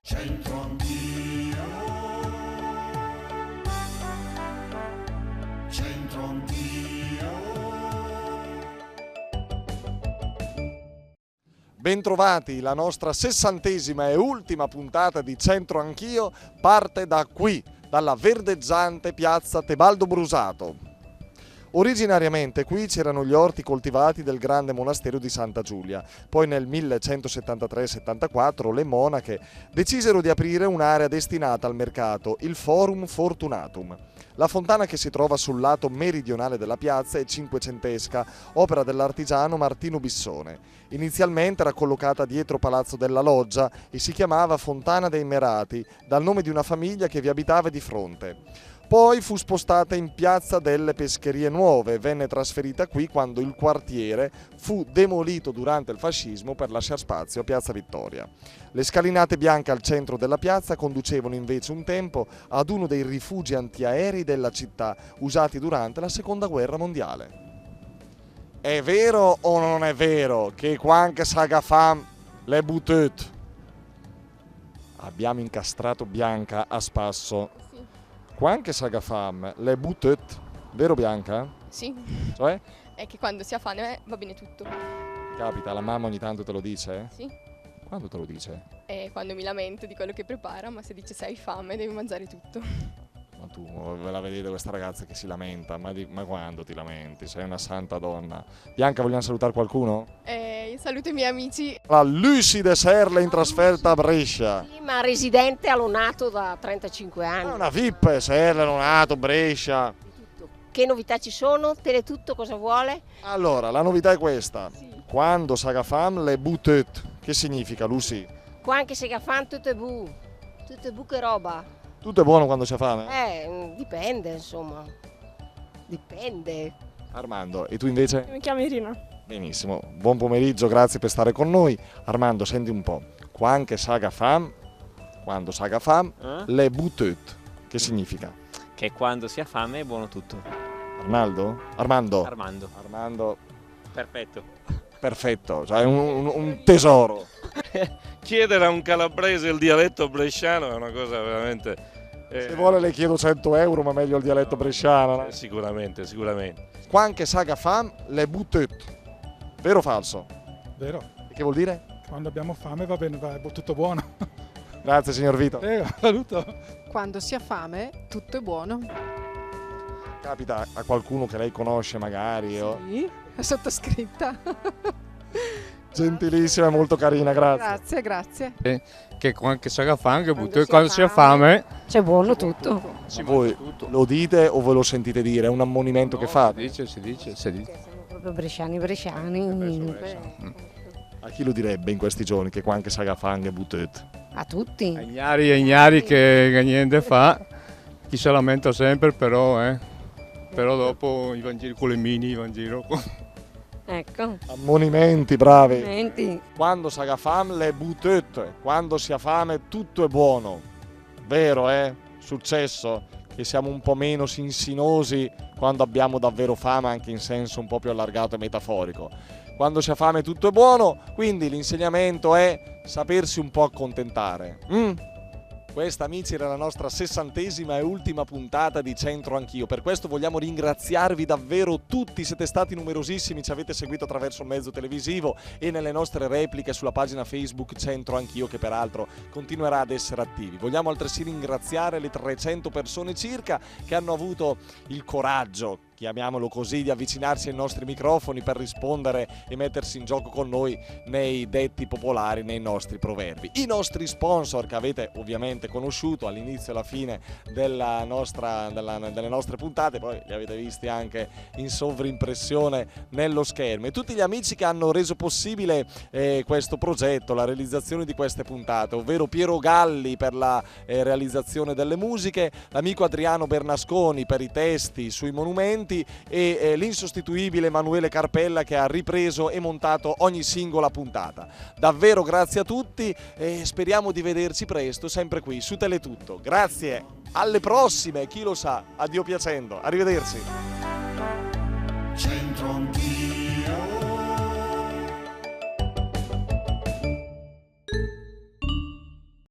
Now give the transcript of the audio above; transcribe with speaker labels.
Speaker 1: Centro anch'io, centro anch'io.
Speaker 2: Bentrovati, la nostra 60ª e ultima puntata di Centro Anch'io parte da qui, dalla verdeggiante piazza Tebaldo Brusato. Originariamente qui c'erano gli orti coltivati del grande monastero di Santa Giulia, poi nel 1173-74 le monache decisero di aprire un'area destinata al mercato, il Forum Fortunatum. La fontana che si trova sul lato meridionale della piazza è cinquecentesca, opera dell'artigiano Martino Bissone. Inizialmente era collocata dietro Palazzo della Loggia e si chiamava Fontana dei Merati, dal nome di una famiglia che vi abitava di fronte. Poi fu spostata in Piazza delle Pescherie Nuove e venne trasferita qui quando il quartiere fu demolito durante il fascismo per lasciare spazio a Piazza Vittoria. Le scalinate bianche al centro della piazza conducevano invece un tempo ad uno dei rifugi antiaerei della città usati durante la Seconda Guerra Mondiale. È vero o non è vero che quando si agafam le buttut? Abbiamo incastrato Bianca a spasso. Quando si agafam le buttut, vero Bianca?
Speaker 3: Sì,
Speaker 2: Cioè?
Speaker 3: è che quando si ha fame va bene tutto.
Speaker 2: Capita, la mamma ogni tanto te lo dice?
Speaker 3: Sì,
Speaker 2: Quando te lo dice?
Speaker 3: e quando mi lamento di quello che prepara, ma se dice se hai fame devi mangiare tutto.
Speaker 2: Ma tu ve la vedete questa ragazza che si lamenta? Ma quando ti lamenti? Sei una santa donna. Bianca, vogliamo salutare qualcuno?
Speaker 3: Saluto i miei amici.
Speaker 2: La Lucide Serle in trasferta a Brescia.
Speaker 4: Sì, ma residente a Lonato da 35
Speaker 2: È
Speaker 4: anni.
Speaker 2: una VIP, Serle, Lonato, Brescia.
Speaker 4: Tutto. Che novità ci sono? Teletutto cosa vuole?
Speaker 2: Allora, la novità è questa.
Speaker 3: Sì.
Speaker 2: Quando si agafam le buttut. Che significa, Lucy?
Speaker 4: Qua anche se fan tutto è bu che roba.
Speaker 2: Tutto è buono quando c'è fame?
Speaker 4: Dipende insomma. Dipende.
Speaker 2: Armando, e tu invece?
Speaker 5: Mi chiamo Irina.
Speaker 2: Benissimo, buon pomeriggio, grazie per stare con noi. Armando, senti un po', quando si agafam le buttut, che significa?
Speaker 6: Che quando si ha fame è buono tutto.
Speaker 2: Armando?
Speaker 6: Armando. Perfetto.
Speaker 2: Perfetto, cioè un tesoro.
Speaker 7: Chiedere a un calabrese il dialetto bresciano è una cosa veramente...
Speaker 2: Se vuole le chiedo 100 euro, ma meglio il dialetto bresciano. No?
Speaker 7: Sicuramente.
Speaker 2: Quando si agafam le buttut, vero o falso?
Speaker 8: Vero,
Speaker 2: E che vuol dire?
Speaker 8: quando abbiamo fame va bene, va tutto buono.
Speaker 2: Grazie signor Vito.
Speaker 8: Prego, saluto.
Speaker 5: Quando si ha fame tutto è buono.
Speaker 2: Capita a qualcuno che lei conosce magari? O...
Speaker 5: Sì, è sottoscritta.
Speaker 2: Gentilissima e molto carina, grazie.
Speaker 5: Grazie.
Speaker 9: Che quando si ha fame, quando si ha fame,
Speaker 4: C'è buono tutto.
Speaker 2: Ma voi lo dite o ve lo sentite dire? È un ammonimento che fate?
Speaker 9: si dice.
Speaker 4: Siamo proprio bresciani.
Speaker 2: A chi lo direbbe in questi giorni che quando si agafam le buttut?
Speaker 4: A tutti.
Speaker 9: È ignari che niente fa, chi si lamenta sempre però dopo i Vangeli con le mini, va in giro.
Speaker 4: Ecco.
Speaker 2: Ammonimenti, bravi.
Speaker 4: Senti.
Speaker 2: Quando si agafam le buttut, quando si ha fame tutto è buono. Vero, Successo che siamo un po' meno sinsinosi quando abbiamo davvero fame, anche in senso un po' più allargato e metaforico. Quando si ha fame tutto è buono, quindi l'insegnamento è sapersi un po' accontentare. Questa, amici, era la nostra 60ª e ultima puntata di Centro Anch'io. Per questo vogliamo ringraziarvi davvero tutti, siete stati numerosissimi, ci avete seguito attraverso il mezzo televisivo e nelle nostre repliche sulla pagina Facebook Centro Anch'io, che peraltro continuerà ad essere attivi. Vogliamo altresì ringraziare le 300 persone circa che hanno avuto il coraggio, chiamiamolo così, di avvicinarsi ai nostri microfoni per rispondere e mettersi in gioco con noi nei detti popolari, nei nostri proverbi. I nostri sponsor che avete ovviamente conosciuto all'inizio e alla fine delle nostre puntate, poi li avete visti anche in sovrimpressione nello schermo, e tutti gli amici che hanno reso possibile questo progetto, la realizzazione di queste puntate, ovvero Piero Galli per la realizzazione delle musiche, l'amico Adriano Bernasconi per i testi sui monumenti e l'insostituibile Emanuele Carpella che ha ripreso e montato ogni singola puntata. Davvero grazie a tutti e speriamo di vederci presto sempre qui su Teletutto. Grazie, alle prossime, chi lo sa, addio piacendo, arrivederci.